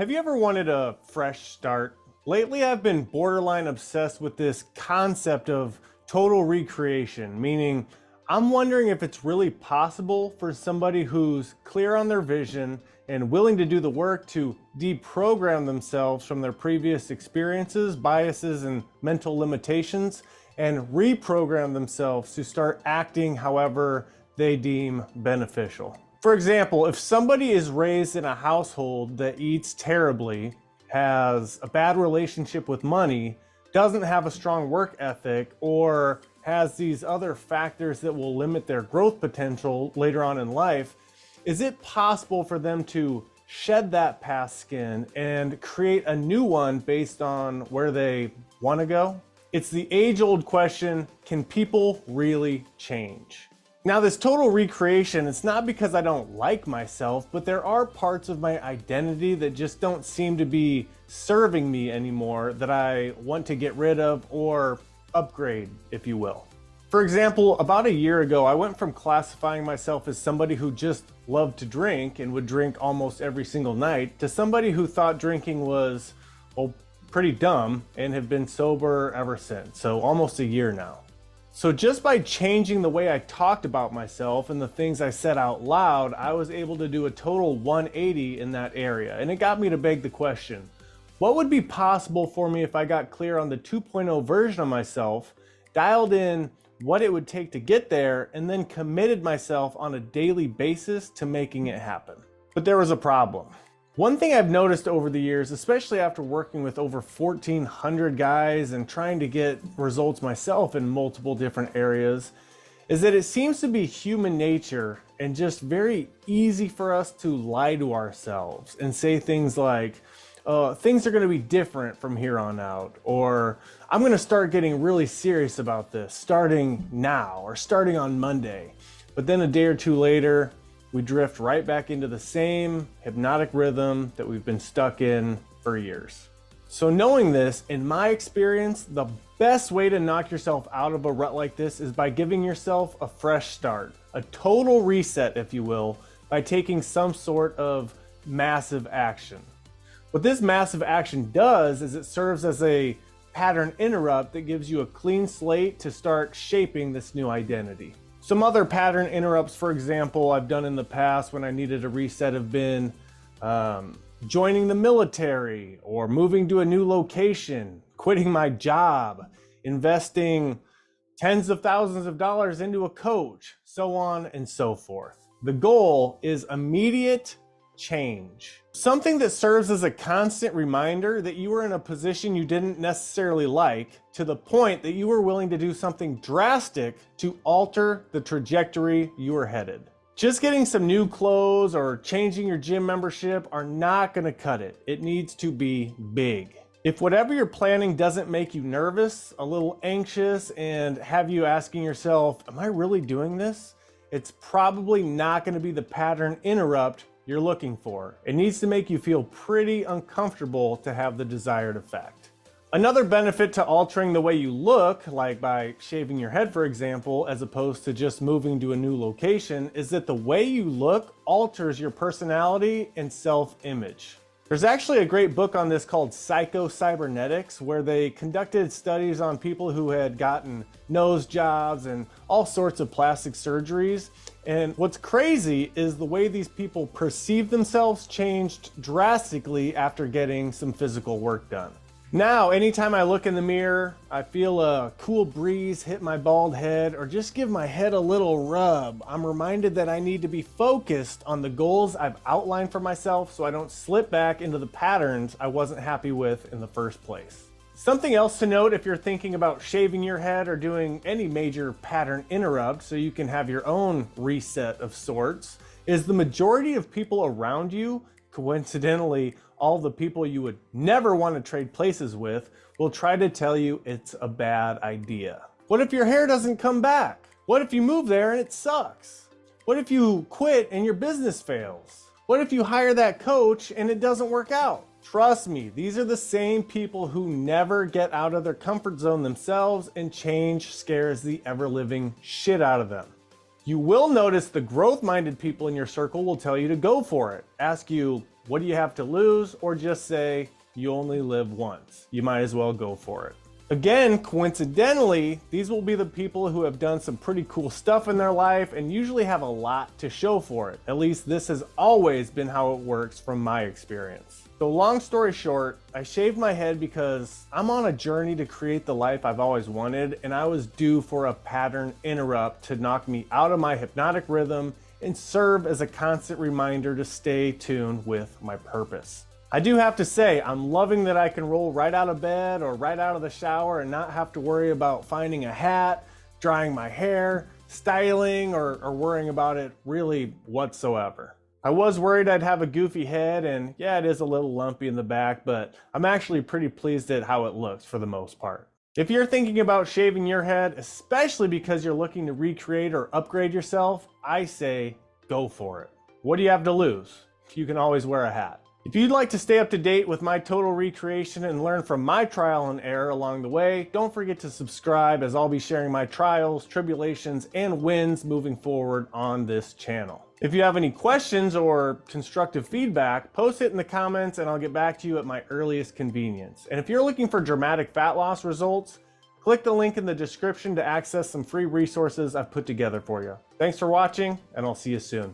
Have you ever wanted a fresh start? Lately, I've been borderline obsessed with this concept of total recreation, meaning I'm wondering if it's really possible for somebody who's clear on their vision and willing to do the work to deprogram themselves from their previous experiences, biases, and mental limitations, and reprogram themselves to start acting however they deem beneficial. For example, if somebody is raised in a household that eats terribly, has a bad relationship with money, doesn't have a strong work ethic, or has these other factors that will limit their growth potential later on in life, is it possible for them to shed that past skin and create a new one based on where they want to go? It's the age-old question, can people really change? Now, this total recreation, it's not because I don't like myself, but there are parts of my identity that just don't seem to be serving me anymore that I want to get rid of or upgrade, if you will. For example, about a year ago, I went from classifying myself as somebody who just loved to drink and would drink almost every single night to somebody who thought drinking was, well, pretty dumb and have been sober ever since. So almost a year now. So just by changing the way I talked about myself and the things I said out loud, I was able to do a total 180 in that area. And it got me to beg the question, what would be possible for me if I got clear on the 2.0 version of myself, dialed in what it would take to get there, and then committed myself on a daily basis to making it happen? But there was a problem. One thing I've noticed over the years, especially after working with over 1,400 guys and trying to get results myself in multiple different areas, is that it seems to be human nature and just very easy for us to lie to ourselves and say things like, things are going to be different from here on out, or I'm going to start getting really serious about this starting now or starting on Monday. But then a day or two later, we drift right back into the same hypnotic rhythm that we've been stuck in for years. So knowing this, in my experience, the best way to knock yourself out of a rut like this is by giving yourself a fresh start, a total reset, if you will, by taking some sort of massive action. What this massive action does is it serves as a pattern interrupt that gives you a clean slate to start shaping this new identity. Some other pattern interrupts, for example, I've done in the past when I needed a reset have been joining the military or moving to a new location, quitting my job, investing tens of thousands of dollars into a coach, so on and so forth. The goal is immediate change. Something that serves as a constant reminder that you were in a position you didn't necessarily like, to the point that you were willing to do something drastic to alter the trajectory you were headed. Just getting some new clothes or changing your gym membership are not going to cut it. It needs to be big. If whatever you're planning doesn't make you nervous, a little anxious, and have you asking yourself, am I really doing this? It's probably not going to be the pattern interrupt you're looking for. It needs to make you feel pretty uncomfortable to have the desired effect. Another benefit to altering the way you look, like by shaving your head, for example, as opposed to just moving to a new location, is that the way you look alters your personality and self-image. There's actually a great book on this called Psycho-Cybernetics, where they conducted studies on people who had gotten nose jobs and all sorts of plastic surgeries. And what's crazy is the way these people perceive themselves changed drastically after getting some physical work done. Now, anytime I look in the mirror, I feel a cool breeze hit my bald head or just give my head a little rub. I'm reminded that I need to be focused on the goals I've outlined for myself so I don't slip back into the patterns I wasn't happy with in the first place. Something else to note if you're thinking about shaving your head or doing any major pattern interrupt so you can have your own reset of sorts is the majority of people around you, coincidentally, all the people you would never want to trade places with, will try to tell you it's a bad idea. What if your hair doesn't come back? What if you move there and it sucks? What if you quit and your business fails? What if you hire that coach and it doesn't work out? Trust me, these are the same people who never get out of their comfort zone themselves, and change scares the ever-living shit out of them. You will notice the growth-minded people in your circle will tell you to go for it. Ask you, what do you have to lose, or just say you only live once. You might as well go for it. Again, coincidentally, these will be the people who have done some pretty cool stuff in their life and usually have a lot to show for it. At least this has always been how it works from my experience. So long story short, I shaved my head because I'm on a journey to create the life I've always wanted, and I was due for a pattern interrupt to knock me out of my hypnotic rhythm and serve as a constant reminder to stay tuned with my purpose. I do have to say, I'm loving that I can roll right out of bed or right out of the shower and not have to worry about finding a hat, drying my hair, styling, or worrying about it really whatsoever. I was worried I'd have a goofy head, and yeah, it is a little lumpy in the back, but I'm actually pretty pleased at how it looks for the most part. If you're thinking about shaving your head, especially because you're looking to recreate or upgrade yourself, I say go for it. What do you have to lose? You can always wear a hat. If you'd like to stay up to date with my total recreation and learn from my trial and error along the way, don't forget to subscribe, as I'll be sharing my trials, tribulations, and wins moving forward on this channel. If you have any questions or constructive feedback, post it in the comments and I'll get back to you at my earliest convenience. And if you're looking for dramatic fat loss results, click the link in the description to access some free resources I've put together for you. Thanks for watching, and I'll see you soon.